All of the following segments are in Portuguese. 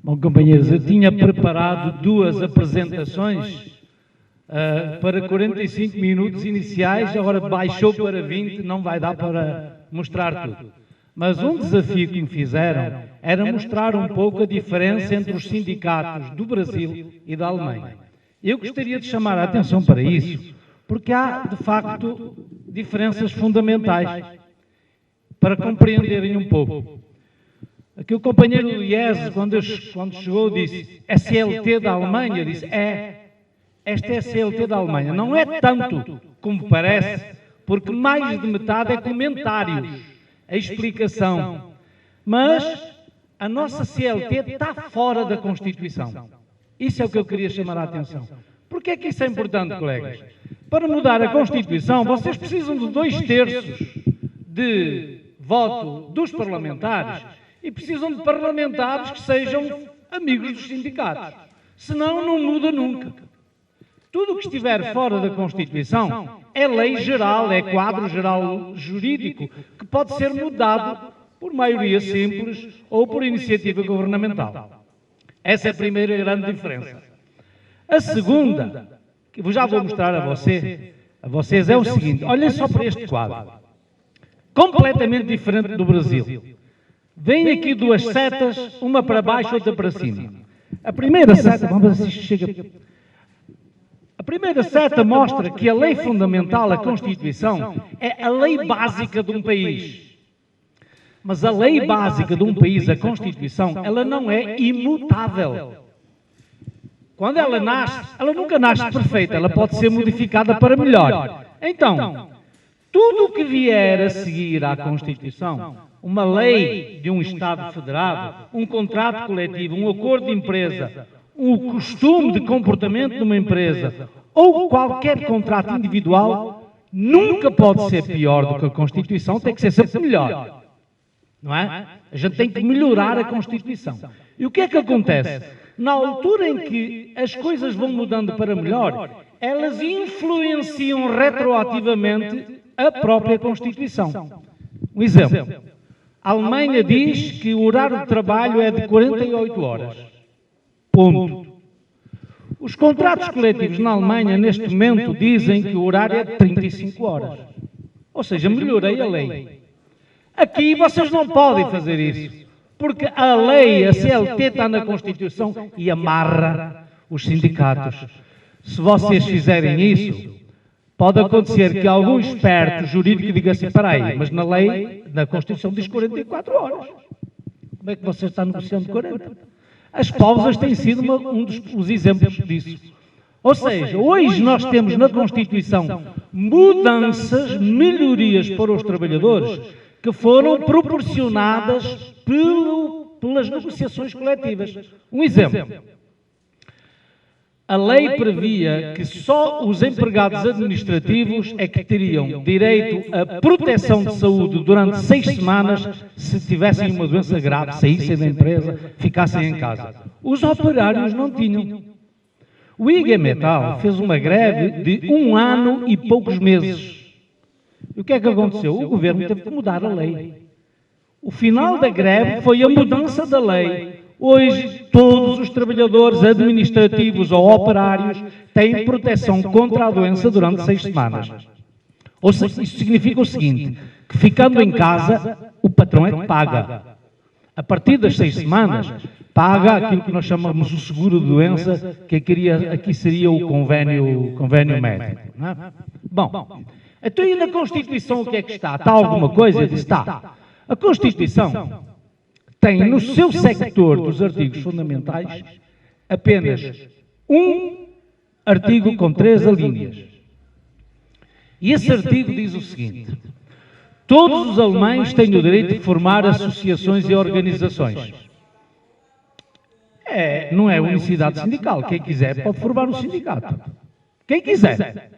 Bom, companheiros, eu tinha preparado duas apresentações para 45 minutos iniciais, agora baixou para 20, não vai dar para mostrar tudo. Mas um desafio que me fizeram era mostrar um pouco a diferença entre os sindicatos do Brasil e da Alemanha. Eu gostaria de chamar a atenção para isso, porque há, de facto, diferenças fundamentais para compreenderem um pouco. Aqui o companheiro Ies, quando chegou, disse, é CLT da Alemanha, disse, esta é a CLT da Alemanha. Não é tanto como parece, porque mais de metade é comentários, a explicação. Mas a nossa CLT está fora da Constituição. Isso é o que eu queria chamar a atenção. Porquê é que isso é importante, colegas? Para mudar a Constituição, vocês precisam de 2/3 de voto dos parlamentares e precisam de parlamentares que sejam amigos dos sindicatos. Senão, não muda nunca. Tudo o que estiver fora da Constituição é lei geral, é quadro geral jurídico, que pode ser mudado por maioria simples ou por iniciativa governamental. Essa é a primeira grande diferença. A segunda, que eu já vou mostrar a vocês, é o seguinte, olhem só para este quadro. Completamente diferente do Brasil. Vem aqui duas setas, uma para baixo, outra para cima. A primeira seta, vamos ver se chega. A primeira seta mostra que a lei fundamental, a Constituição, é a lei básica de um país. Mas a lei básica de um país, a Constituição, ela não é imutável. Quando ela nasce, ela nunca nasce perfeita, ela pode ser modificada para melhor. Então, tudo o que vier a seguir à Constituição, uma lei de um Estado federado, um contrato coletivo, um acordo de empresa, um costume de comportamento de uma empresa ou qualquer contrato individual, nunca pode ser pior do que a Constituição, tem que ser sempre melhor. Não é? A gente tem que melhorar a Constituição. E o que é que acontece? Na altura em que as coisas vão mudando para melhor, elas influenciam retroativamente a própria Constituição. Um exemplo. A Alemanha diz que o horário de trabalho é de 48 horas. Ponto. Os contratos coletivos na Alemanha, neste momento, dizem que o horário é de 35 horas. Ou seja, melhorei a lei. Aqui vocês não podem fazer isso, porque a lei, a CLT, está na Constituição e amarra os sindicatos. Se vocês fizerem isso, pode acontecer que algum esperto jurídico diga assim, espera aí, mas na lei, na Constituição diz 44 horas. Como é que você está negociando 40? As pausas têm sido um dos exemplos disso. Ou seja, hoje nós temos na Constituição mudanças, melhorias para os trabalhadores que foram proporcionadas pelas negociações coletivas. Um exemplo. A lei previa que só os empregados administrativos é que teriam direito à proteção de saúde durante 6 semanas se tivessem uma doença grave, saíssem da empresa, ficassem em casa. Os operários não tinham. O IG Metall fez uma greve de 1 ano e poucos meses. E o que é que aconteceu? O governo teve que mudar a lei. O final da greve foi a mudança da lei. Hoje, todos os trabalhadores administrativos ou operários têm proteção contra a doença durante 6 semanas. Ou seja, isso significa o seguinte, que ficando em casa, o patrão é que paga. A partir das 6 semanas, paga aquilo que nós chamamos o seguro de doença, que aqui seria o convênio médico. Não é? Bom, então e na Constituição o que é que está? Está alguma coisa? Está. A Constituição tem no seu sector dos artigos fundamentais apenas um artigo com 3 alíneas. E esse artigo diz o seguinte, todos os alemães têm o direito de formar associações e organizações. Não é unicidade sindical, quem quiser pode formar um sindicato. Quem quiser.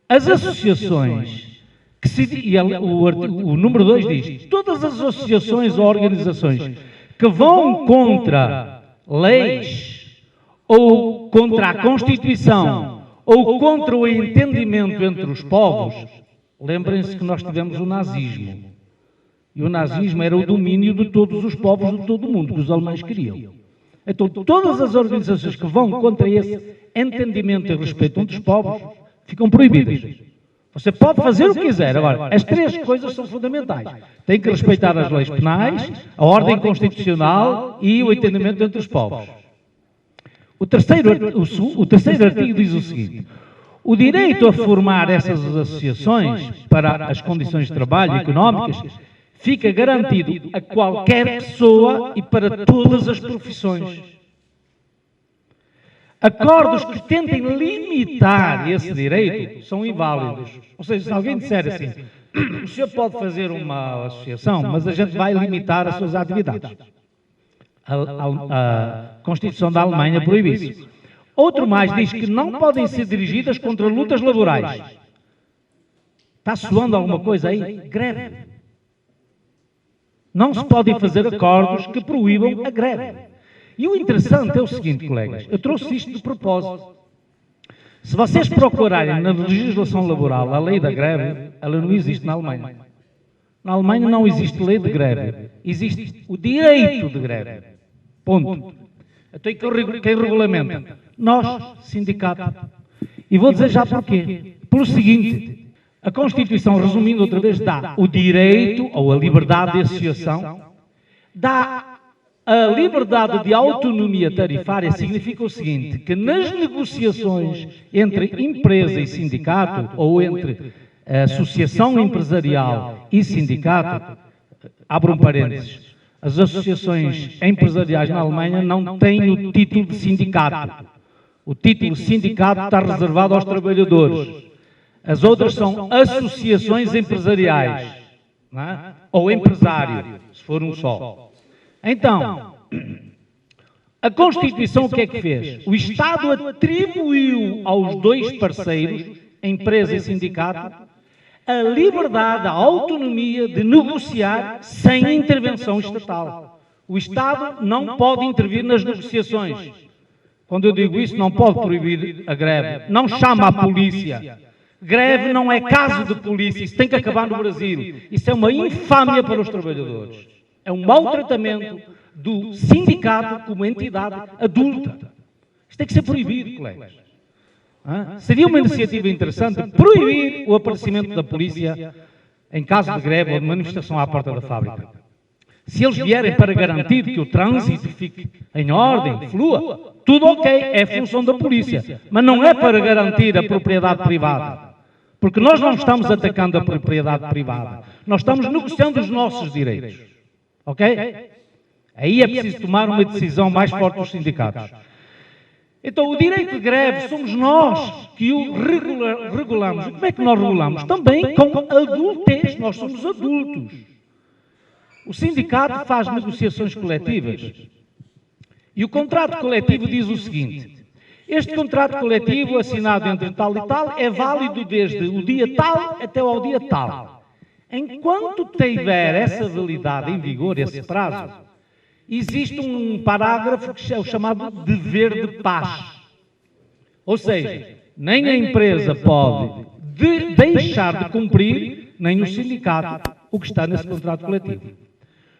As associações... o número 2 diz, todas as associações ou organizações que vão contra leis ou contra a Constituição ou contra o entendimento entre os povos, lembrem-se que nós tivemos o nazismo. E o nazismo era o domínio de todos os povos de todo o mundo, que os alemães queriam. Então, todas as organizações que vão contra esse entendimento e respeito dos povos, ficam proibidas. Você pode fazer o que quiser. Agora, as três coisas são fundamentais. Tem que respeitar as leis penais, a ordem constitucional e o entendimento entre os povos. O terceiro artigo diz o seguinte: o direito a formar essas associações para as condições de trabalho económicas fica garantido a qualquer pessoa e para todas as profissões. Acordos que tentem limitar esse direito são inválidos. Ou seja, se alguém disser assim, o senhor pode fazer uma associação, mas a gente vai limitar as suas atividades. A Constituição da Alemanha proíbe isso. Outro mais diz que não podem ser dirigidas contra lutas laborais. Está soando alguma coisa aí? Greve. Não se podem fazer acordos que proíbam a greve. E o interessante é o seguinte, colegas, eu trouxe isto de propósito. Se vocês procurarem na legislação laboral a lei da greve, ela não existe na Alemanha. Na Alemanha não existe lei de greve, existe o direito de greve. Ponto. Então quem regulamenta? Nós, sindicato. E vou dizer já porquê. Pelo seguinte, a Constituição, resumindo outra vez, dá o direito ou a liberdade de associação, dá a liberdade de autonomia tarifária. Significa o seguinte, que nas negociações entre empresa e sindicato, ou entre associação empresarial e sindicato, abro um parênteses, as associações empresariais na Alemanha não têm o título de sindicato. O título de sindicato está reservado aos trabalhadores. As outras são associações empresariais, não é? Ou empresário, se for um só. Então, a Constituição o que é que fez? O Estado atribuiu aos dois parceiros, empresa e sindicato, a liberdade, a autonomia de negociar sem intervenção estatal. O Estado não pode intervir nas negociações. Quando eu digo isso, não pode proibir a greve. Não chama a polícia. Greve não é caso de polícia. Isso tem que acabar no Brasil. Isso é uma infâmia para os trabalhadores. É um maltratamento do sindicato como entidade adulta. Isto tem que ser proibido, colegas. Seria uma iniciativa interessante proibir o aparecimento da polícia em caso de greve ou de manifestação à porta da fábrica. Se eles vierem para garantir que o trânsito fique em ordem, flua, tudo ok, é função da polícia. Mas não é para garantir a propriedade privada. Porque nós não estamos atacando a propriedade privada. Nós estamos negociando os nossos direitos. Ok? Aí é preciso tomar uma decisão mais forte dos sindicatos. Então, o direito de greve somos nós que o regulamos. E como é que nós regulamos? Também com adultez. Nós somos adultos. O sindicato faz negociações coletivas. E o contrato coletivo diz o seguinte: este contrato coletivo assinado entre tal e tal é válido desde o dia tal até ao dia tal. Enquanto tiver essa validade em vigor, esse prazo, existe um parágrafo que é o chamado dever de paz. Ou seja, nem a empresa pode deixar de cumprir, nem o sindicato, o que está nesse contrato coletivo.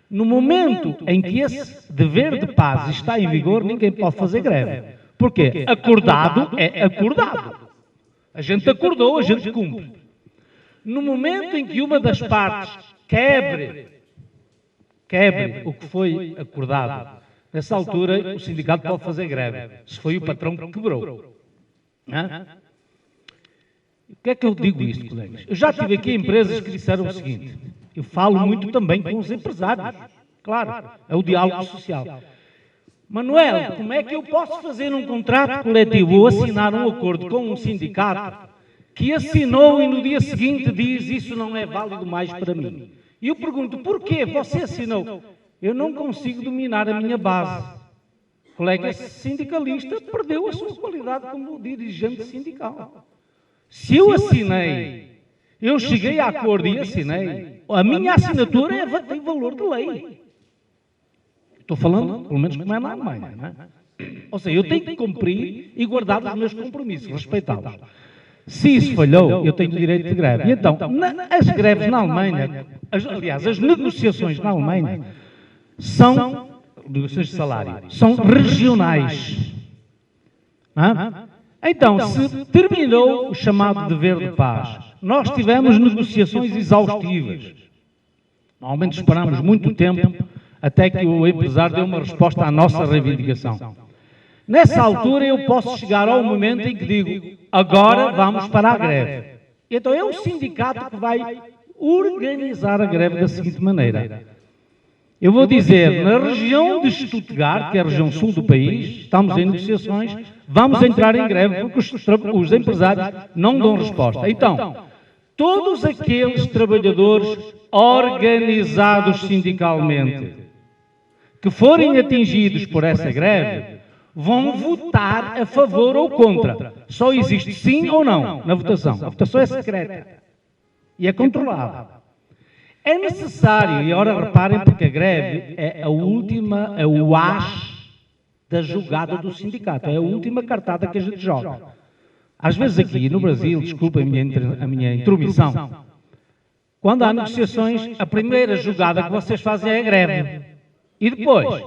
No momento em que esse dever de paz está em vigor, ninguém pode fazer greve. Porque acordado é acordado. A gente acordou, a gente cumpre. No momento em que uma das partes quebre o que foi acordado, nessa altura o sindicato pode fazer greve, se foi o patrão que quebrou. O que é que eu digo isto, colegas? Eu já tive aqui empresas que disseram o seguinte, eu falo muito também com os empresários, claro, é o diálogo social. Manuel, como é que eu posso fazer um contrato coletivo ou assinar um acordo com um sindicato que assinou e no dia seguinte diz isso não é válido mais para mim? E eu pergunto, porquê você assinou? Eu não consigo dominar a minha base. O colega sindicalista perdeu a sua qualidade como dirigente sindical. Se eu assinei, eu cheguei a acordo e assinei, a minha assinatura tem valor de lei. Estou falando, pelo menos, como é na Alemanha, não é? Ou seja, eu tenho que cumprir e guardar os meus compromissos, respeitá-los. Se isso falhou, eu tenho direito de greve. E então, as greves na Alemanha, aliás, as negociações na Alemanha, são, negociações de salário, são regionais. Então, se terminou o chamado dever de paz, nós tivemos negociações exaustivas. Normalmente esperamos muito tempo até que o empresário dê uma resposta à nossa reivindicação. Nessa altura eu posso chegar ao momento em que digo, agora vamos para a greve. Então é o sindicato que vai organizar a greve da seguinte maneira. Eu vou dizer, na região de Stuttgart, que é a região sul do país, estamos em negociações, vamos entrar em greve porque os empresários não dão resposta. Então, todos aqueles trabalhadores organizados sindicalmente que forem atingidos por essa greve vão votar a favor ou contra. Só existe sim ou não na votação. A votação é secreta e é controlada. É necessário, e agora reparem, porque a greve é o as da jogada do sindicato, é a última cartada que a gente joga. Às vezes aqui no Brasil, desculpa a minha intromissão, quando há negociações, a primeira jogada que vocês fazem é a greve. E depois,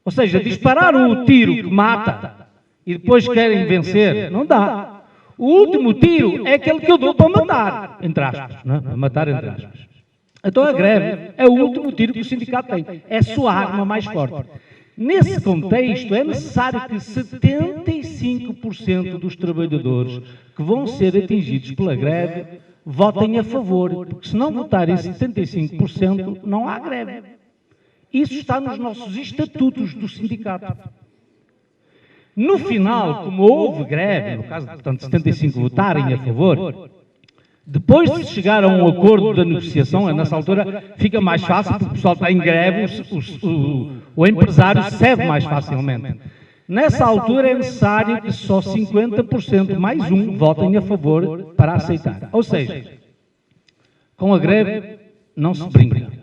ou seja, disparar o tiro que mata e depois querem vencer, não dá. O último tiro é aquele que eu dou para matar, entre aspas, não é? Para matar entre aspas. Então a greve é o último tiro que o sindicato tem, é a sua arma mais forte. Nesse contexto, é necessário que 75% dos trabalhadores que vão ser atingidos pela greve votem a favor, porque se não votarem 75%, não há greve. Isso está nos nossos estatutos do sindicato. No final, como houve greve, no caso, portanto, 75 votarem a favor, depois de chegar a um acordo da negociação, nessa altura fica mais fácil, porque o pessoal está em greve, o empresário cede mais facilmente. Nessa altura é necessário que só 50% mais um votem a favor para aceitar. Ou seja, com a greve não se brinca.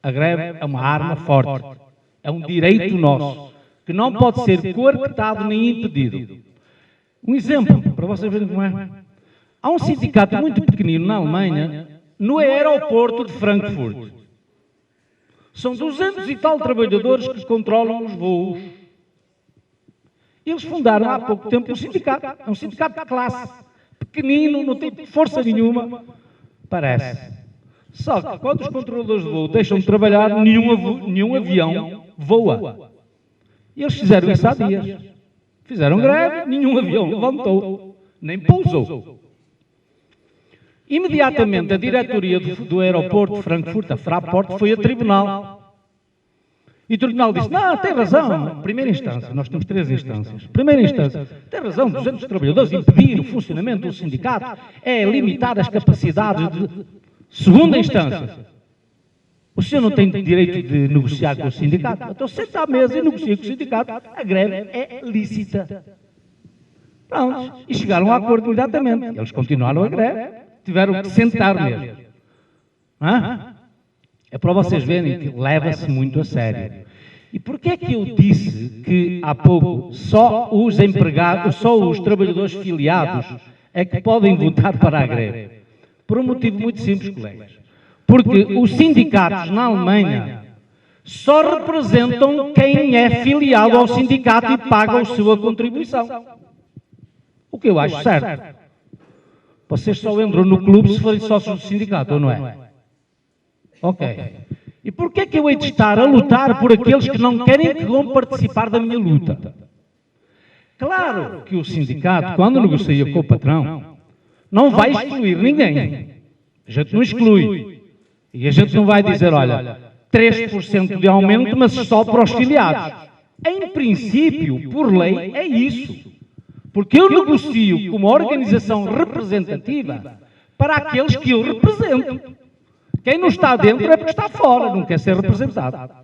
A greve é uma arma forte, é um direito nosso, que não pode ser coartado nem impedido. Um exemplo, para vocês verem como é. Há um sindicato muito pequenino na Alemanha, no aeroporto de Frankfurt. São 200 e tal trabalhadores que controlam os voos. Eles fundaram há pouco tempo um sindicato. É um sindicato de classe. Pequenino, não tem força nenhuma. Parece. Só que quando os controladores de voo deixam de trabalhar, nenhum avião voa. E eles fizeram isso há dias. Fizeram greve, nenhum avião levantou, nem pousou. Imediatamente a diretoria do aeroporto de Frankfurt, a Fraport, foi a tribunal. E o tribunal disse, não, tem razão. Primeira instância, nós temos 3 instâncias. Primeira instância, tem razão, 200 trabalhadores impedir o funcionamento do sindicato é limitar as capacidades de... Segunda instância, o senhor não tem direito de negociar com o sindicato? Então senta à mesa e negocia com o sindicato. A greve é lícita. Pronto, e chegaram a acordo imediatamente. Eles continuaram a greve, tiveram que sentar mesmo. É para vocês verem que leva-se muito a sério. E porquê é que eu disse que há pouco só os empregados, só os trabalhadores filiados é que podem votar para a greve? Por um motivo muito simples, colegas. Porque os sindicatos na Alemanha só representam quem é filiado ao sindicato e paga a sua contribuição. O que eu acho certo. Vocês só entram no clube se forem sócios do sindicato, ou não é? Ok. E porquê é que eu hei de estar a lutar por aqueles que não querem que vão participar da minha luta? Claro que o sindicato, quando negocia com o patrão, não vai excluir ninguém. A gente não exclui. E a gente não vai dizer, olha, 3% de aumento, mas só para os filiados. Em princípio, por lei, é isso. Porque eu negocio com uma organização representativa para aqueles que eu represento. Quem não está dentro é porque está fora, não quer ser representado.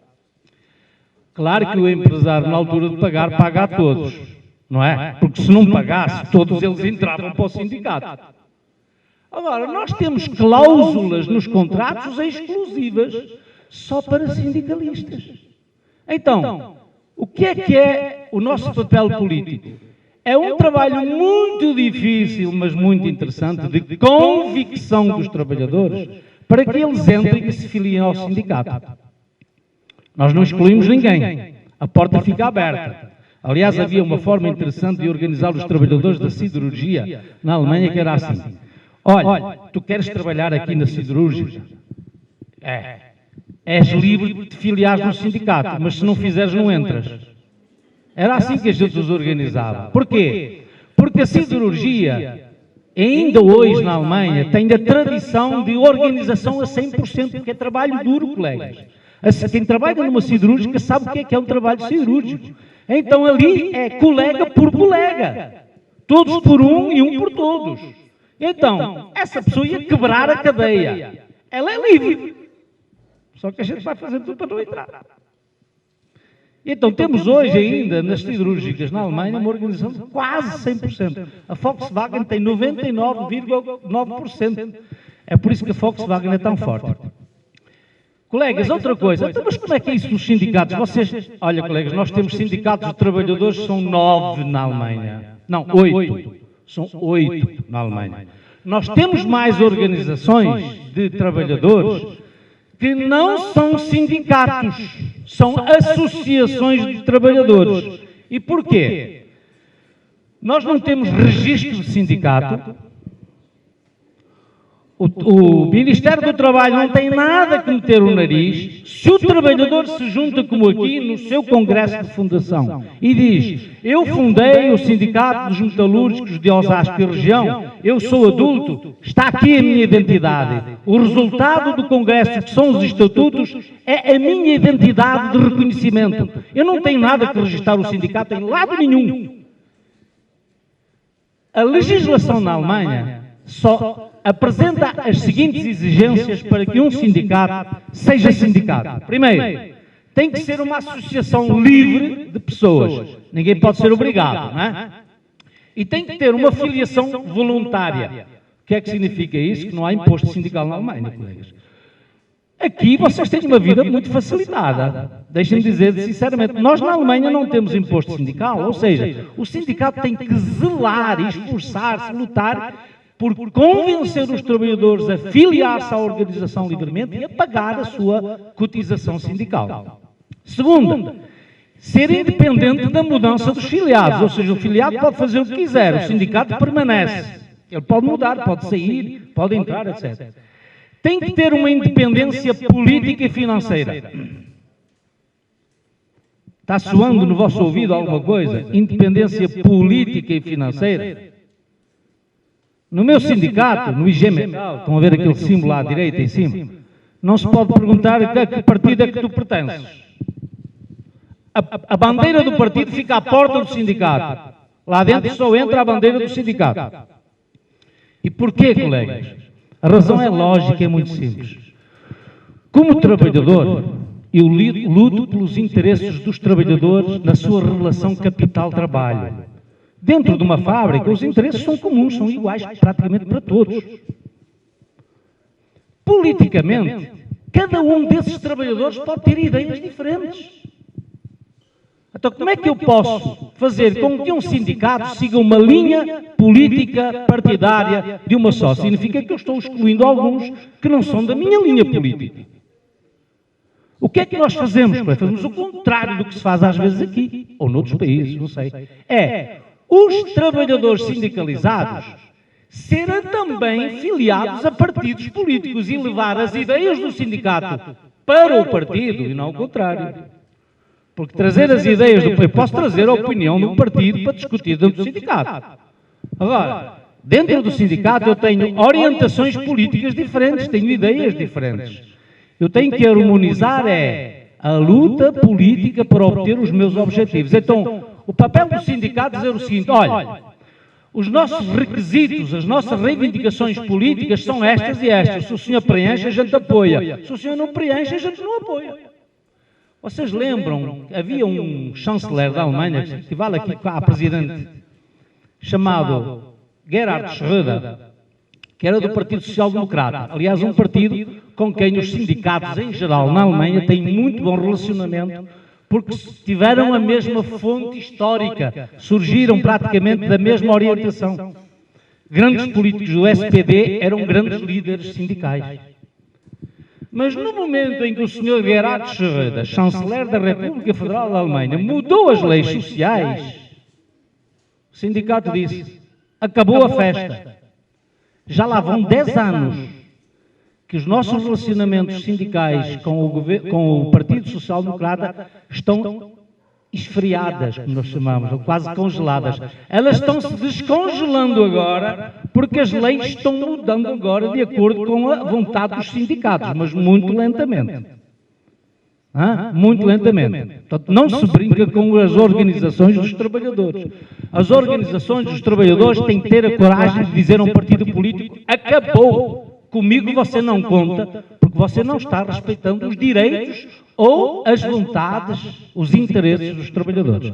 Claro que o empresário, na altura de pagar, paga a todos. Não é? Porque se não pagasse, todos eles entravam para o sindicato. Agora, nós temos cláusulas nos contratos exclusivas só para sindicalistas. Então, o que é o nosso papel político? É um trabalho muito difícil, mas muito interessante, de convicção dos trabalhadores, para que eles entrem e se filiem ao sindicato. Nós não excluímos ninguém. A porta fica aberta. Aliás, havia uma forma interessante de organizar os trabalhadores da siderurgia na Alemanha, que era assim. Olha, tu queres trabalhar aqui na siderúrgica? És livre de te filiar no sindicato, mas se não fizeres, não entras. Era assim que a gente os organizava. Porquê? Porque a siderurgia, ainda hoje na Alemanha, tem a tradição de organização a 100%, porque é trabalho duro, colegas. Quem trabalha numa siderúrgica sabe o que é um trabalho siderúrgico. Então ali é colega por colega. Todos por um e um por todos. Então, essa pessoa ia quebrar a cadeia. Ela é livre. Só que a gente vai fazer tudo para não entrar. Então, temos hoje ainda, nas siderúrgicas na Alemanha, uma organização de quase 100%. A Volkswagen tem 99,9%. É por isso que a Volkswagen é tão forte. Colegas, outra coisa, então, mas como é que é isso dos sindicatos? Vocês, olha, colegas, nós temos sindicatos de trabalhadores, são 9 na Alemanha. Não, 8. São 8 na Alemanha. Nós temos mais organizações de trabalhadores que não são sindicatos, são associações de trabalhadores. E porquê? Nós não temos registro de sindicato. O Ministério do Trabalho não tem nada que meter o nariz. Se o trabalhador se junta, como aqui, no seu congresso de fundação e diz: eu fundei o Sindicato dos Metalúrgicos de Osasco e região, eu sou adulto, está aqui a minha identidade. O resultado do congresso, que são os estatutos, é a minha identidade de reconhecimento. Eu não tenho nada que registrar o sindicato em lado nenhum. A legislação na Alemanha só apresenta as seguintes exigências para que um sindicato seja sindicato. Primeiro, tem que ser uma associação livre de pessoas. Ninguém pode ser obrigado, não é? E tem que ter uma filiação voluntária. O que é que significa isso? Que não há imposto sindical na Alemanha, colegas. Aqui vocês têm uma vida muito facilitada. Deixem-me dizer sinceramente, nós na Alemanha não temos imposto sindical, ou seja, o sindicato tem que zelar, esforçar-se, lutar por convencer os trabalhadores a filiar-se à organização livremente e a pagar a sua cotização sindical. Segundo, ser independente da mudança dos filiados, ou seja, o filiado pode fazer o que quiser, o sindicato permanece. Ele pode mudar, pode sair, pode entrar, etc. Tem que ter uma independência política e financeira. Está soando no vosso ouvido alguma coisa? Independência política e financeira? No meu sindicato, no IG Metal, estão a ver aquele símbolo à direita em cima, não se pode perguntar a que partido é que tu pertences. A bandeira do partido fica à porta do sindicato. Lá dentro só entra a bandeira do sindicato. E porquê, colegas? A razão é lógica, é muito simples. Como trabalhador, eu luto pelos interesses dos trabalhadores na sua relação capital-trabalho. Dentro de uma fábrica, os interesses são comuns, são iguais praticamente para todos. Politicamente, cada um desses trabalhadores pode ter ideias diferentes. Então, como é que eu posso fazer com que um sindicato siga uma linha política partidária de uma só? Significa que eu estou excluindo alguns que não são da minha linha política. O que é que nós fazemos? Fazemos o contrário do que se faz às vezes aqui, ou noutros países, não sei. Os trabalhadores sindicalizados serem também filiados a partidos políticos e levar as ideias do sindicato para o partido e não o contrário. Porque trazer as ideias do partido, posso trazer a opinião do partido para discutir dentro do sindicato. Agora, dentro do sindicato eu tenho orientações políticas diferentes, tenho ideias diferentes. Eu tenho que harmonizar a luta política para obter os meus objetivos. Então, o papel do sindicato é dizer o seguinte: olha, os nossos requisitos, as nossas reivindicações políticas são estas e estas. Se o senhor preenche, a gente apoia. Se o senhor não preenche, a gente não apoia. Vocês lembram, havia um chanceler da Alemanha, que equivale aqui à presidente, chamado Gerhard Schröder, que era do Partido Social Democrata. Aliás, um partido com quem os sindicatos, em geral, na Alemanha, têm muito bom relacionamento, porque tiveram a mesma fonte histórica, surgiram praticamente da mesma orientação. Grandes políticos do SPD eram grandes líderes sindicais. Mas no momento em que o Sr. Gerhard Schröder, chanceler da República Federal da Alemanha, mudou as leis sociais, o sindicato disse, acabou a festa. Já lá vão 10 anos que os nossos relacionamentos sindicais com o Partido Social Democrata estão esfriadas, como nós chamamos, ou quase congeladas. Elas estão se descongelando agora, porque as leis estão mudando agora de acordo com a vontade dos sindicatos, mas muito lentamente. Muito lentamente. Portanto, não se brinca com as organizações dos trabalhadores. As organizações dos trabalhadores têm que ter a coragem de dizer a um partido político: acabou, comigo você não conta, porque você não está respeitando os direitos ou as vontades, os interesses dos trabalhadores.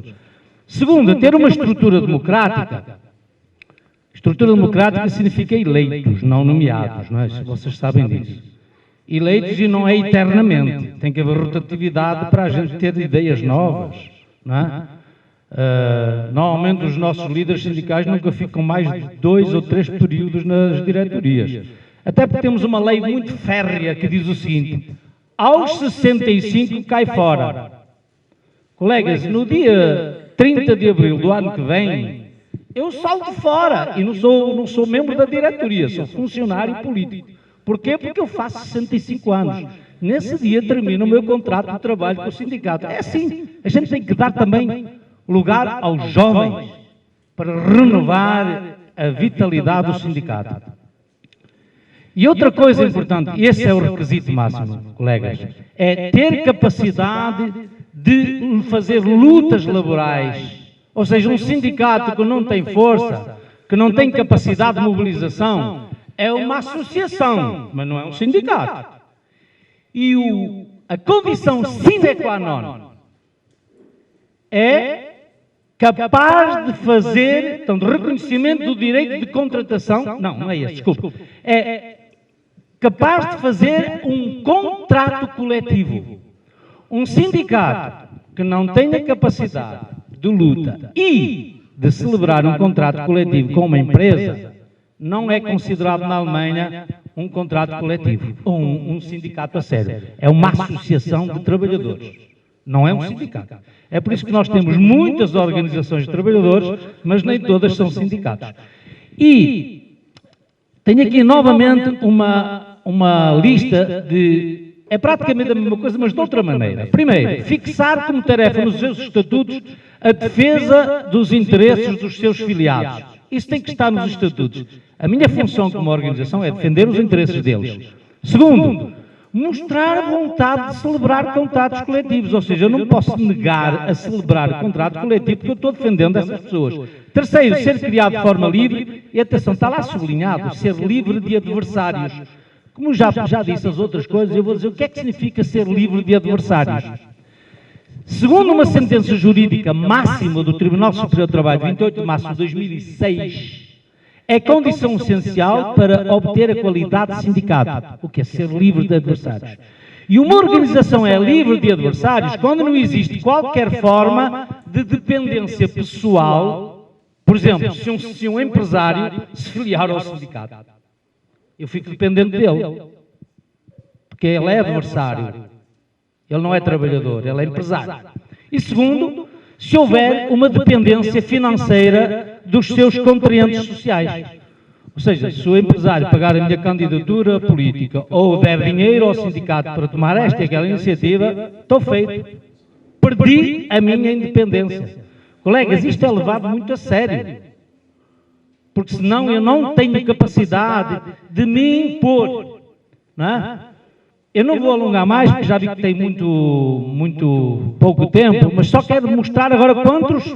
Segundo, ter uma estrutura democrática. Estrutura democrática significa eleitos, não nomeados, não é? Vocês sabem disso. Eleitos e não é eternamente. Tem que haver rotatividade para a gente ter ideias novas, não é? Normalmente os nossos líderes sindicais nunca ficam mais de 2 ou 3 períodos nas diretorias. Até porque temos uma lei muito férrea que diz o seguinte: aos 65 cai fora. Colegas, no dia 30 de abril do ano que vem, eu salto fora e não sou membro da diretoria, sou funcionário político. Porquê? Porque eu faço 65 anos. Nesse dia termina o meu contrato de trabalho com o sindicato. É assim, a gente tem que dar também lugar aos jovens para renovar a vitalidade do sindicato. E outra coisa importante, esse é o requisito máximo, colegas, é ter capacidade de fazer lutas laborais. Ou seja, um sindicato que não tem força, que não tem capacidade de mobilização, é uma associação, mas não é um sindicato. E a condição sine qua non é capaz de fazer, então, de reconhecimento do direito de contratação, não é esse, desculpa, é capaz de fazer um contrato coletivo. Um sindicato que não tenha capacidade de luta e de celebrar um contrato coletivo com uma empresa, não é considerado na Alemanha um contrato coletivo, ou um sindicato a sério. É uma associação de trabalhadores, não é um sindicato. É por isso que nós temos muitas organizações de trabalhadores, mas nem todas são sindicatos. E tenho aqui novamente uma lista de... É praticamente a mesma coisa, mas de outra maneira. Primeiro, fixar como tarefa nos seus estatutos a defesa dos interesses dos seus filiados. Isso tem que estar nos estatutos. A minha função como organização é defender os interesses deles. Segundo, mostrar vontade de celebrar contratos coletivos. Ou seja, eu não posso negar a celebrar o contrato coletivo porque eu estou defendendo essas pessoas. Terceiro, ser criado de forma livre. E atenção, está lá sublinhado, ser livre de adversários. Como já disse as outras coisas, eu vou dizer o que é que significa ser livre de adversários. Segundo uma sentença jurídica máxima do Tribunal Superior do Trabalho, 28 de março de 2006, é condição essencial para obter a qualidade de sindicato, o que é ser livre de adversários. E uma organização é livre de adversários quando não existe qualquer forma de dependência pessoal. Por exemplo, se um empresário se filiar ao sindicato, eu fico dependente dele, porque ele é adversário. Ele não é trabalhador, ele é empresário. E segundo, se houver uma dependência financeira dos seus contraentes sociais. Ou seja, se o empresário pagar a minha candidatura política ou der dinheiro ao sindicato para tomar esta e aquela iniciativa, estou feito. Perdi a minha independência. Colegas, isto é levado muito a sério. Porque senão eu não tenho capacidade de me impor. Não é? Eu não vou alongar mais, porque já vi que tem muito pouco tempo, mas só quero mostrar agora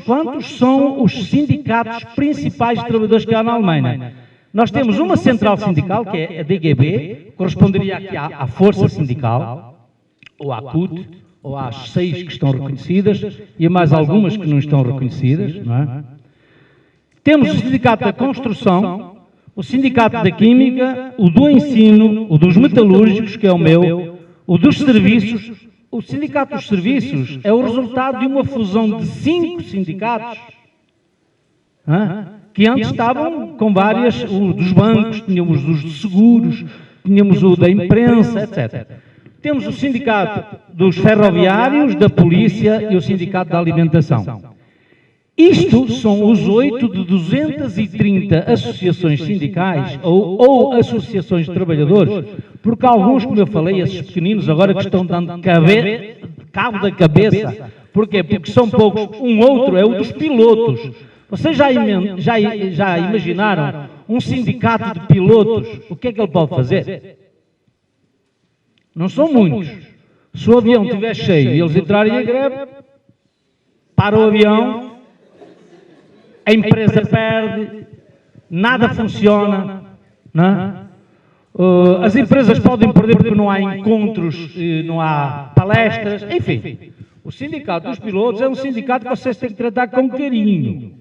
quantos são os sindicatos principais de trabalhadores que há na Alemanha. Nós temos uma central sindical, que é a DGB, corresponderia aqui à Força Sindical, ou à CUT, ou às 6 que estão reconhecidas, e a mais algumas que não estão reconhecidas, não é? Temos o Sindicato da Construção, o Sindicato da Química, o do Ensino, o dos Metalúrgicos, que é o meu, o dos Serviços, o Sindicato dos Serviços é o resultado de uma fusão de 5 sindicatos, que antes estavam com várias, o dos bancos, tínhamos os dos seguros, tínhamos o da imprensa, etc. Temos o Sindicato dos Ferroviários, da Polícia e o Sindicato da Alimentação. Isto são os 8 de 230 associações sindicais ou associações de trabalhadores, porque alguns, como eu falei, esses pequeninos agora que estão dando cabo da cabeça. Porquê? Porque são poucos. Um outro é o dos pilotos. Vocês já imaginaram um sindicato de pilotos? O que é que ele pode fazer? Não são muitos. Se o avião estiver cheio e eles entrarem em greve, para o avião, a empresa perde, nada funciona, não é? As empresas podem perder porque não há encontros, não há palestras, enfim. O Sindicato dos Pilotos é um sindicato que vocês têm que tratar com carinho.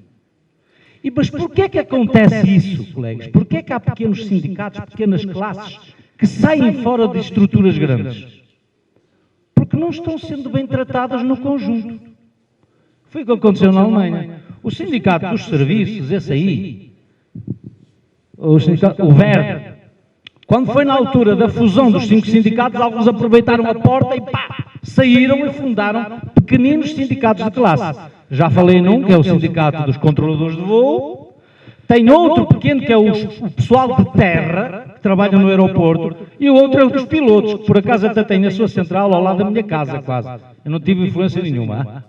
Mas porquê é que acontece isso, colegas? Porquê é que há pequenos sindicatos, pequenas classes, que saem fora de estruturas grandes? Porque não estão sendo bem tratadas no conjunto. Foi o que aconteceu na Alemanha. O Sindicato dos Serviços, esse aí, o Verde, quando foi na altura da fusão dos 5 sindicatos, alguns aproveitaram a porta e pá, saíram e fundaram pequeninos sindicatos de classe. Já falei num, que é o Sindicato dos Controladores de Voo, tem outro pequeno, que é o pessoal de terra, que trabalha no aeroporto, e o outro é o dos pilotos, que por acaso até tem a sua central ao lado da minha casa, quase. Eu não tive influência nenhuma.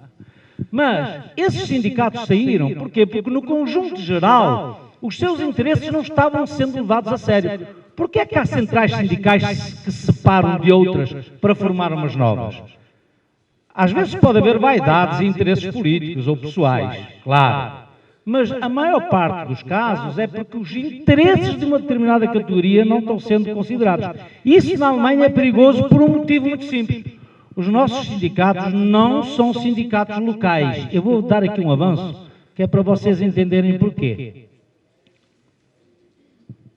Mas esses sindicatos saíram, porquê? Porque no conjunto geral, os seus interesses não estavam sendo levados a sério. Porquê é que há centrais sindicais que se separam de outras para formar umas novas? Às vezes pode haver vaidades e interesses políticos ou pessoais, claro. Mas a maior parte dos casos é porque os interesses de uma determinada categoria não estão sendo considerados. Isso na Alemanha é perigoso por um motivo muito simples. Os nossos sindicatos não são sindicatos locais. Eu vou dar aqui um avanço, que é para vocês entenderem porquê.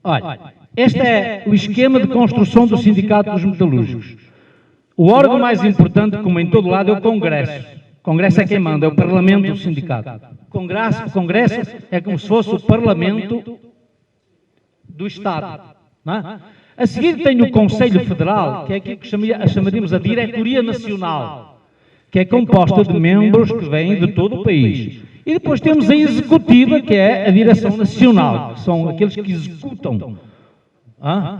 Olha, este é o esquema de construção do Sindicato dos Metalúrgicos. O órgão mais importante, como em todo lado, é o Congresso. O Congresso é quem manda, é o Parlamento do Sindicato. O Congresso é como se fosse o Parlamento do Estado. Não é? A seguir tem o Conselho Federal, que é aquilo que chamaríamos a Diretoria Nacional, que é composta de membros que vêm de todo o país. E depois temos a Executiva, que é a Direção Nacional, que são aqueles que executam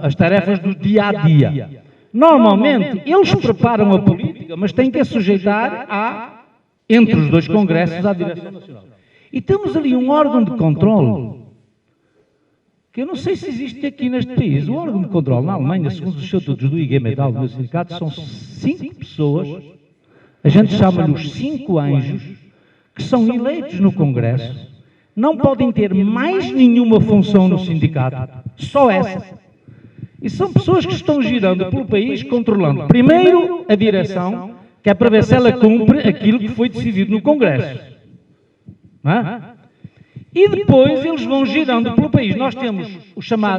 as tarefas do dia-a-dia. Normalmente, eles preparam a política, mas têm que a sujeitar entre os dois congressos à Direção Nacional. E temos ali um órgão de controle, que eu não sei se existe aqui neste país. O órgão de controle na Alemanha, segundo os estatutos do IG Metall, do meu sindicato, são 5 pessoas, a gente chama-lhe os 5 anjos, que são eleitos no Congresso, não podem ter mais nenhuma função no sindicato, só essa. E são pessoas que estão girando pelo país, controlando, primeiro, a direção, que é para ver se ela cumpre aquilo que foi decidido no Congresso. Não é? E depois eles vão girando pelo país. Nós temos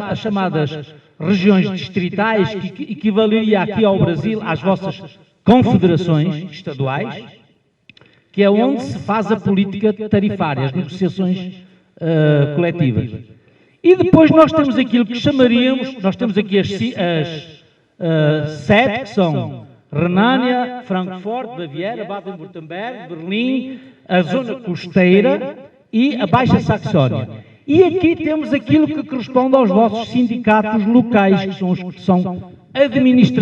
as chamadas regiões distritais, que equivaleria aqui ao Brasil, às vossas confederações estaduais, que é onde se faz a política tarifária, as negociações coletivas. E depois nós temos aquilo que chamaríamos, nós temos aqui as 7, que são Renânia, Frankfurt, Baviera, Baden-Württemberg, Berlim, a zona costeira e a Baixa Saxónia. E aqui temos aquilo que corresponde aos vossos sindicatos locais, que são os que são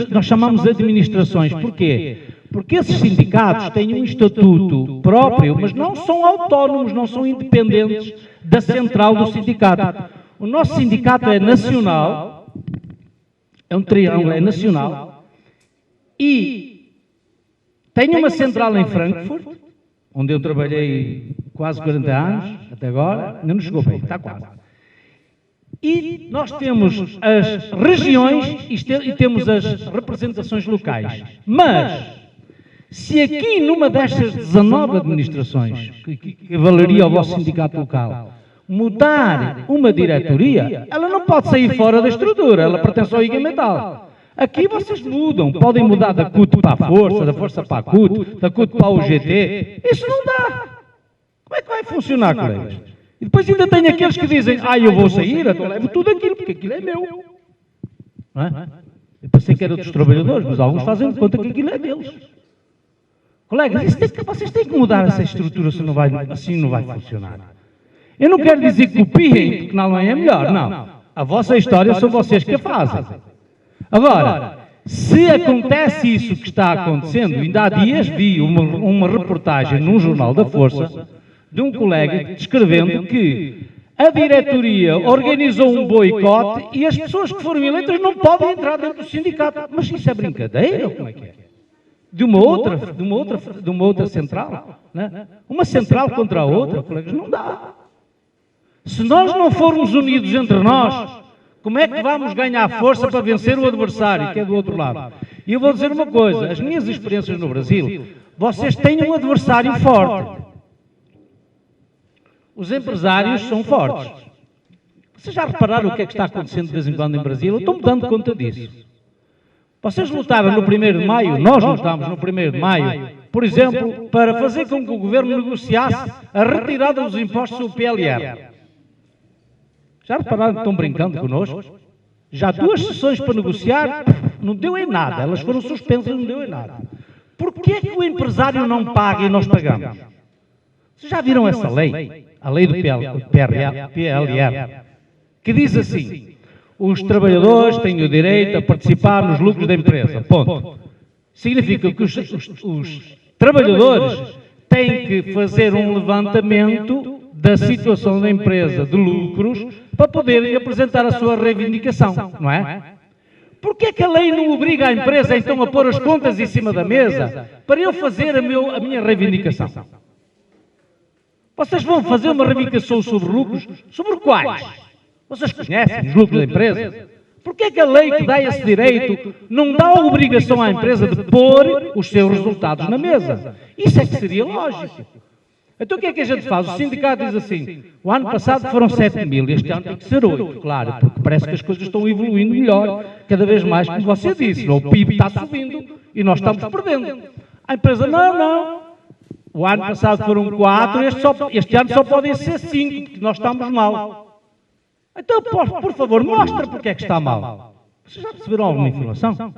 nós chamamos de administrações. Porquê? Porque esses sindicatos têm um estatuto próprio, mas não são autónomos, não são independentes da central do sindicato. O nosso sindicato é nacional, é um triângulo, é nacional, e tem uma central em Frankfurt, onde eu trabalhei quase 40 anos, até agora, ainda não chegou bem, está quase. E nós temos as regiões e temos as representações locais. Mas, se aqui numa destas 19 administrações, que valeria ao vosso sindicato local, mudar uma diretoria, ela não pode sair fora da estrutura, ela pertence ao IG Metall. Aqui vocês mudam, podem mudar da CUT para a Força, da Força para a CUT, da CUT para o UGT. Isso não dá. Como é que vai funcionar, colegas? E depois ainda tem aqueles que dizem, eu vou sair, então levo tudo aquilo, porque aquilo é meu. Não é? Eu pensei que era dos trabalhadores, mas alguns fazem de conta que aquilo é deles. Colegas, vocês têm que mudar essa estrutura, assim não vai funcionar. Eu não quero dizer que copiem, porque não é melhor, não. A vossa história são vocês que a fazem. Agora, se acontece isso que está acontecendo, ainda há dias vi uma reportagem num jornal da Força, de um colega descrevendo que a diretoria organizou um boicote e as pessoas que foram eleitas não podem entrar dentro do sindicato. Mas isso é brincadeira ou como é que é? De uma outra central? Né? Uma central contra a outra, colegas, não dá. Se nós não formos unidos entre nós, como é que vamos ganhar força para vencer o adversário, que é do outro lado? E eu vou dizer uma coisa, as minhas experiências no Brasil, vocês têm um adversário forte. Os empresários são fortes. Vocês já repararam o que é que está acontecendo de vez em quando em Brasília? Eu estou-me dando conta disso. Vocês lutaram no 1º de maio, nós lutámos no 1º de maio, por exemplo, para fazer com que o governo negociasse a retirada dos impostos sobre o PLR. Já repararam que estão brincando connosco? Já 2 sessões para negociar, não deu em nada, elas foram suspensas, não deu em nada. Porquê é que o empresário não paga e nós pagamos? Vocês já viram essa lei? A lei do PLR, que diz assim, os trabalhadores têm o direito a participar nos lucros da empresa, ponto. Significa que os trabalhadores têm que fazer um levantamento da situação da empresa de lucros para poderem apresentar a sua reivindicação, não é? Porquê é que a lei não obriga a empresa então a pôr as contas em cima da mesa para eu fazer a minha reivindicação? Vocês vão fazer uma reivindicação sobre lucros? Sobre quais? Vocês conhecem os lucros da empresa? Porquê é que a lei que dá esse direito não dá a obrigação à empresa de pôr os seus resultados na mesa? Isso é que seria lógico. Então o que é que a gente faz? O sindicato diz assim, o ano passado foram 7.000, este ano tem que ser 8, claro, porque parece que as coisas estão evoluindo melhor, cada vez mais, como você disse, o PIB está subindo e nós estamos perdendo. A empresa, não. O ano passado foram 4, este ano só podem ser 5, porque nós estamos mal. Então, por favor, mostra porque é que está mal. Vocês já perceberam alguma informação?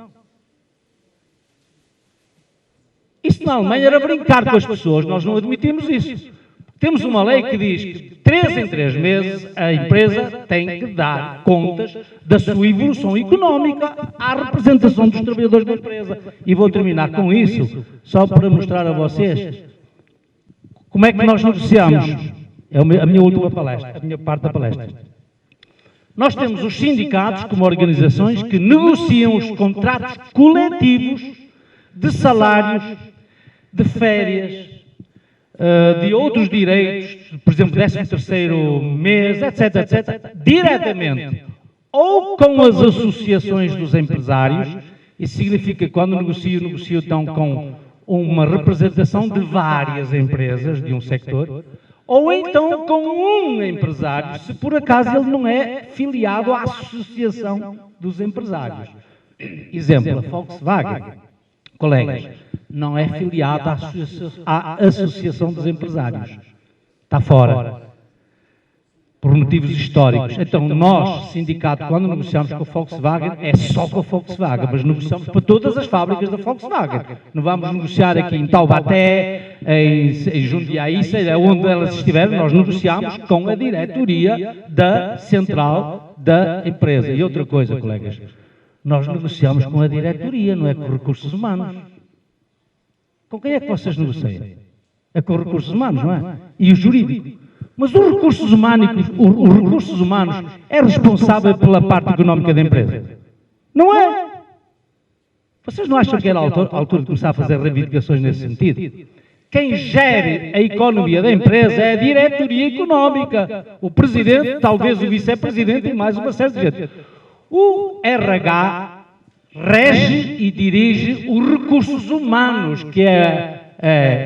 Isso na Alemanha era brincar com as pessoas, nós não admitimos isso. Temos uma lei que diz que 3 em 3 meses a empresa tem que dar contas da sua evolução económica à representação dos trabalhadores da empresa. E vou terminar com isso, só para mostrar a vocês como é que nós negociamos. É a minha última palestra, a minha parte da palestra. Nós temos os sindicatos como organizações que negociam os contratos coletivos de salários, de férias, de outros direitos, por exemplo, 13º mês, etc., diretamente, ou com as associações dos empresários, isso significa que quando negocio então com uma representação de várias empresas de um sector, ou então com um empresário, se por acaso ele não é filiado à associação dos empresários. Exemplo, a Volkswagen, colegas, não é filiado à associação dos empresários. Está fora. Por motivos históricos. Então, nós, sindicato, quando negociamos com a Volkswagen, é só com a Volkswagen, mas negociamos para todas as fábricas da Volkswagen. Não vamos negociar aqui em Taubaté, em Jundiaí, seja onde elas estiverem, nós negociamos com a diretoria da central da empresa. E outra coisa, colegas, nós negociamos com a diretoria, não é com recursos humanos. Com quem é que vocês negociam? É com recursos humanos, não é? E o jurídico. Mas os recursos humanos é responsável pela parte económica da empresa? Não é? Vocês não acham que era a altura de começar a fazer reivindicações nesse sentido? Quem gere a economia da empresa é a diretoria económica. O presidente, talvez o vice-presidente e mais uma série de gente. O RH rege e dirige os recursos humanos, que é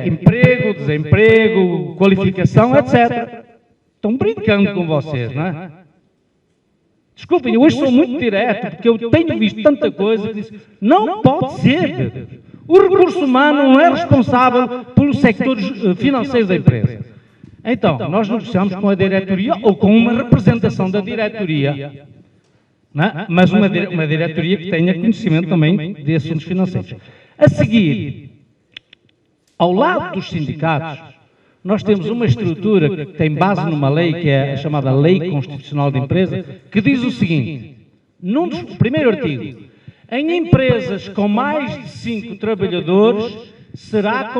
emprego, desemprego, qualificação, etc. Estão brincando com vocês, não é? Desculpem, eu hoje sou muito direto, porque eu tenho visto tanta coisa que diz, não pode ser. O recurso humano não é responsável pelos sectores financeiros da empresa. Então, nós negociamos com a diretoria ou com uma representação da diretoria, né? Mas uma diretoria que tenha conhecimento também de assuntos financeiros. A seguir, ao lado dos sindicatos, nós temos uma estrutura que tem base numa lei, que é a chamada Lei Constitucional de Empresa, que diz o seguinte, no primeiro artigo, em empresas com mais de 5 trabalhadores, será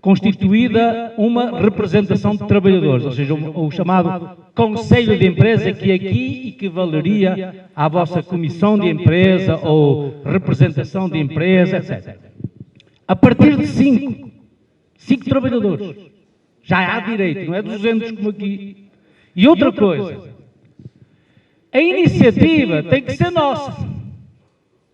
constituída uma representação de trabalhadores, ou seja, o chamado Conselho de Empresa, que aqui equivaleria à vossa Comissão de Empresa ou Representação de Empresa, etc. A partir de 5 trabalhadores, já há direito, não é 200 como aqui. E outra coisa, a iniciativa tem que ser nossa,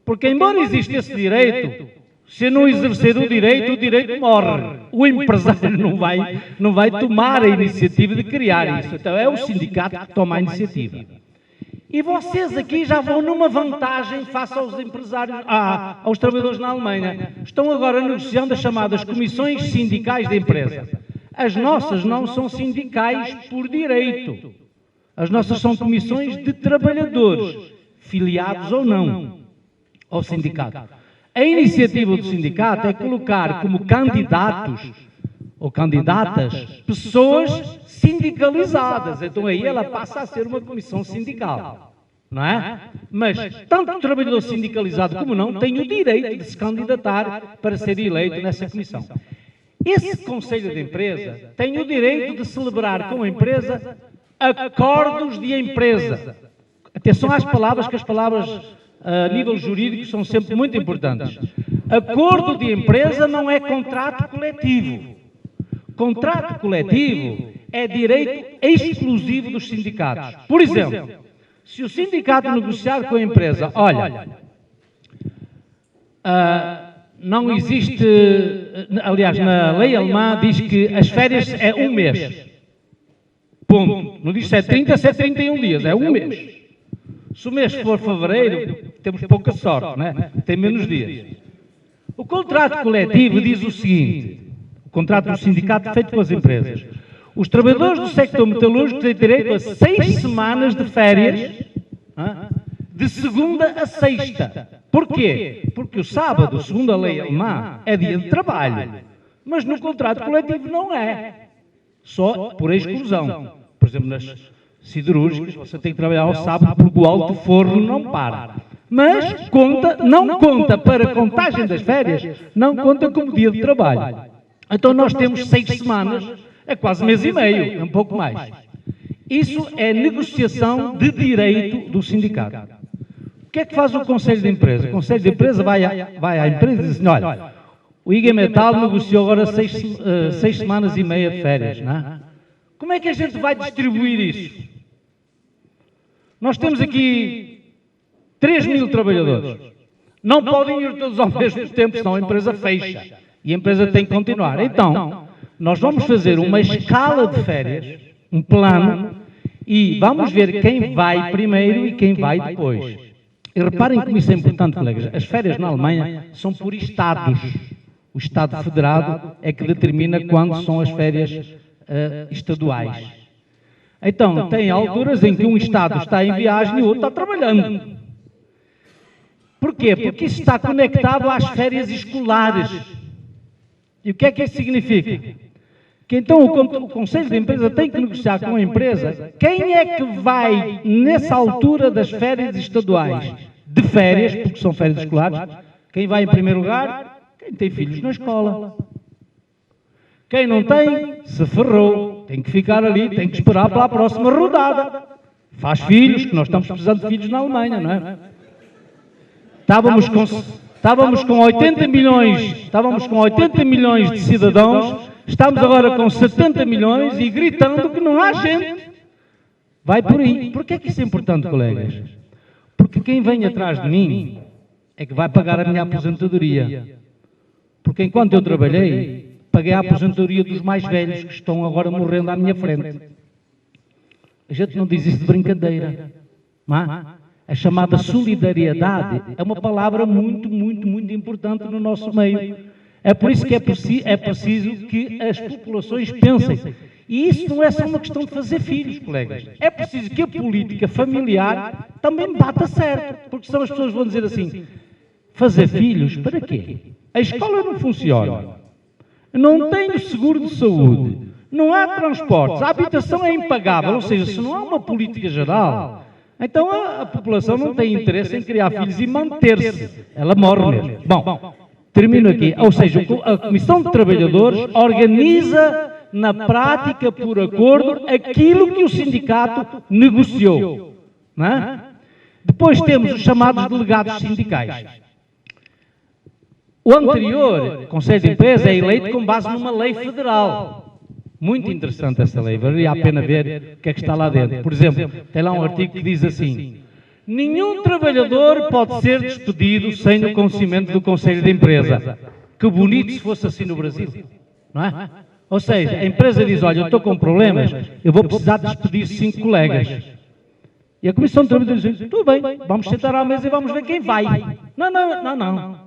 porque embora exista esse direito, se não exercer o direito morre. O empresário não vai tomar a iniciativa de criar isso. Então é o sindicato que toma a iniciativa. E vocês aqui já vão numa vantagem face aos empresários, aos trabalhadores na Alemanha. Estão agora negociando as chamadas comissões sindicais da empresa. As nossas não são sindicais por direito. As nossas são comissões de trabalhadores, filiados ou não ao sindicato. A iniciativa do sindicato é colocar como candidatos ou candidatas pessoas sindicalizadas. Então aí ela passa a ser uma comissão sindical, não é? Mas tanto o trabalhador sindicalizado como não tem o direito de se candidatar para ser eleito nessa comissão. Esse Conselho de Empresa tem o direito de celebrar com a empresa acordos de empresa. Atenção às palavras, que as palavras a nível jurídico são sempre muito importantes. Acordo de empresa não é contrato coletivo. Contrato coletivo é direito exclusivo dos sindicatos. Por exemplo, se o sindicato negociar com a empresa, olha, não existe, aliás, na lei alemã diz que as férias é um mês. Ponto. Não diz se é 30, se é 31 dias, é um mês. Se o mês for fevereiro, temos pouca sorte, né? Tem menos dias. O contrato coletivo diz o seguinte, o contrato do sindicato feito com as empresas. Os trabalhadores do sector metalúrgico têm direito a 6 semanas de férias, de segunda a sexta. Porquê? Porque o sábado, segundo a lei alemã, é dia de trabalho. Mas no contrato coletivo não é. Só por exclusão. Por exemplo, nas siderúrgicas, você tem que trabalhar ao sábado porque o alto forno não para. Mas não conta para a contagem das férias, não conta como dia de trabalho. Então nós temos 6 semanas, é quase mês e meio, é um pouco mais. Isso é negociação de direito do sindicato. O que é que faz o Conselho de Empresa? O Conselho de Empresa vai à empresa e diz assim, olha, o IG Metal negociou agora 6 semanas e meia de férias, não é? Como é que a gente vai distribuir isso? Nós temos aqui 3.000 trabalhadores. Não podem ir todos ao mesmo tempo, senão a empresa fecha. E a empresa tem que continuar. Então, nós vamos fazer uma escala de férias, um plano, e vamos ver quem vai primeiro e quem vai depois. E reparem como isso é importante, colegas. As férias na Alemanha são por estados. O Estado Federado é que determina quando são as férias estaduais. Então, tem alturas em que um Estado está em viagem e o outro está trabalhando. Porquê? Porque isso está conectado às férias escolares. E o que é que isso significa? Que então o Conselho de Empresa tem que negociar com a empresa quem é que vai, nessa altura das férias estaduais, de férias, porque são férias escolares, quem vai em primeiro lugar? Quem tem filhos na escola. Quem não tem, se ferrou, tem que ficar ali, tem que esperar pela próxima rodada. Faz filhos, que nós estamos precisando de filhos na Alemanha, não é? Estávamos com 80 milhões de cidadãos, estamos agora com 70 milhões e gritando que não há gente. Vai por aí. Por que é que isso é importante, colegas? Porque quem vem atrás de mim é que vai pagar a minha aposentadoria. Porque enquanto eu trabalhei, paguei a aposentadoria dos mais velhos que estão agora morrendo à minha frente. A gente não diz isso de brincadeira. não é? A chamada solidariedade é uma palavra muito, muito, muito importante no nosso meio. É por isso que é preciso que as populações pensem. E isso não é só uma questão de fazer filhos, colegas. É preciso que a política familiar também bata certo. Porque senão as pessoas vão dizer assim, fazer filhos, para quê? A escola não funciona. Não tenho seguro de saúde. Não há transportes. A habitação é impagável. Ou seja, se não há uma política geral, então a população não tem interesse em criar filhos e manter-se. Ela morre mesmo. Bom, termino aqui. Ou seja, a Comissão de Trabalhadores organiza na prática, por acordo, aquilo que o sindicato negociou. Não é? Depois temos os chamados delegados sindicais. O anterior Conselho de Empresa é eleito com base numa lei federal. Muito interessante essa lei, valeria a pena ver o que é que está lá dentro. Por exemplo, tem lá um artigo que diz assim: nenhum trabalhador pode ser despedido sem o conhecimento do Conselho de Empresa. Que bonito se fosse assim no Brasil, não é? Ou seja, a empresa diz, olha, eu estou com problemas, eu vou precisar de despedir 5 colegas. E a Comissão de Trabalhadores diz, tudo bem, vamos sentar à mesa e vamos ver quem vai.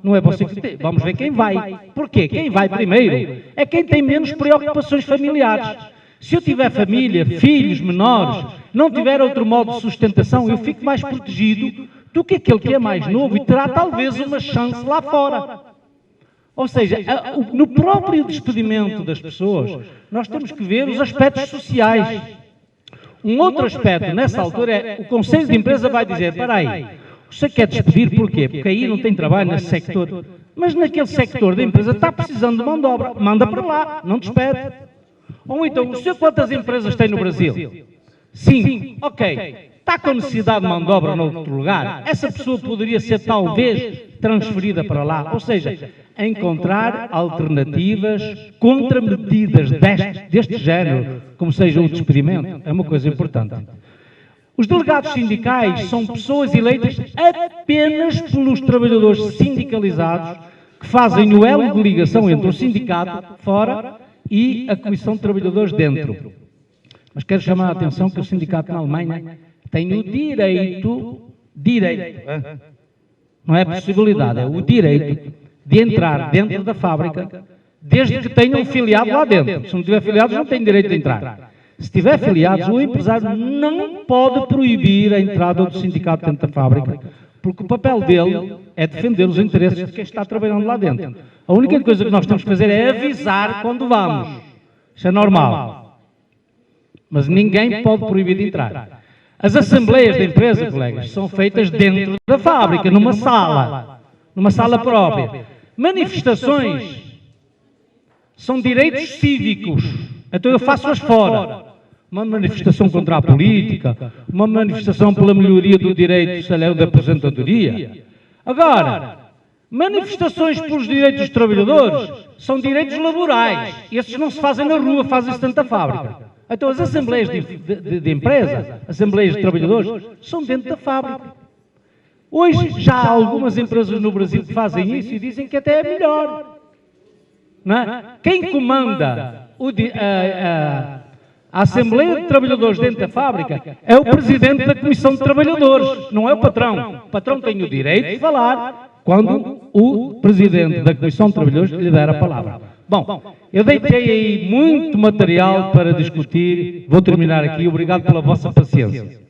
Não é você que tem, vamos ver quem vai. Porquê? Quem vai primeiro é quem tem menos preocupações familiares. Se eu tiver família, filhos menores, não tiver outro modo de sustentação, eu fico mais protegido do que aquele que é mais novo e terá talvez uma chance lá fora. Ou seja, no próprio despedimento das pessoas, nós temos que ver os aspectos sociais. Um outro aspecto, nessa altura, é o Conselho de Empresa vai dizer, espera aí, você quer despedir porquê? Porque aí não tem trabalho nesse sector. Mas naquele sector da empresa está precisando de mão de obra, manda para lá, não despede. Ou então, o senhor quantas empresas tem no Brasil? 5. Ok. Está com necessidade de mão de obra noutro lugar? Essa pessoa poderia ser talvez transferida para lá. Ou seja, encontrar alternativas contramedidas deste género, como seja o despedimento, é uma coisa importante. Os delegados sindicais são pessoas eleitas apenas pelos trabalhadores sindicalizados que fazem o elo de ligação entre o sindicato fora e a Comissão de Trabalhadores dentro. Mas quero chamar a atenção que o sindicato na Alemanha tem o direito, não é possibilidade, é o direito de entrar dentro da fábrica, desde que tenham um filiado lá dentro. Se não tiver filiados, não tem direito de entrar. Se tiver filiados, o empresário não pode proibir a entrada do sindicato dentro da fábrica, porque o papel dele é defender os interesses de quem está trabalhando lá dentro. A única coisa que nós temos que fazer é avisar quando vamos. Isso é normal. Mas ninguém pode proibir de entrar. As assembleias da empresa, colegas, são feitas dentro da fábrica, numa sala própria. Manifestações são direitos cívicos, então eu faço-as fora. Uma manifestação contra a política, uma manifestação pela melhoria do direito de aposentadoria. Agora, manifestações pelos direitos dos trabalhadores são direitos laborais. Esses não se fazem na rua, fazem-se dentro da fábrica. Então as assembleias de empresa, assembleias de trabalhadores, são dentro da fábrica. Hoje já há algumas empresas no Brasil que fazem isso e dizem que até é melhor. Não é? Quem comanda a Assembleia de Trabalhadores dentro da fábrica é o Presidente da Comissão de Trabalhadores, não é o patrão. O patrão tem o direito de falar quando o Presidente da Comissão de Trabalhadores lhe der a palavra. Bom, eu deitei aí muito material para discutir, vou terminar aqui, obrigado pela vossa paciência.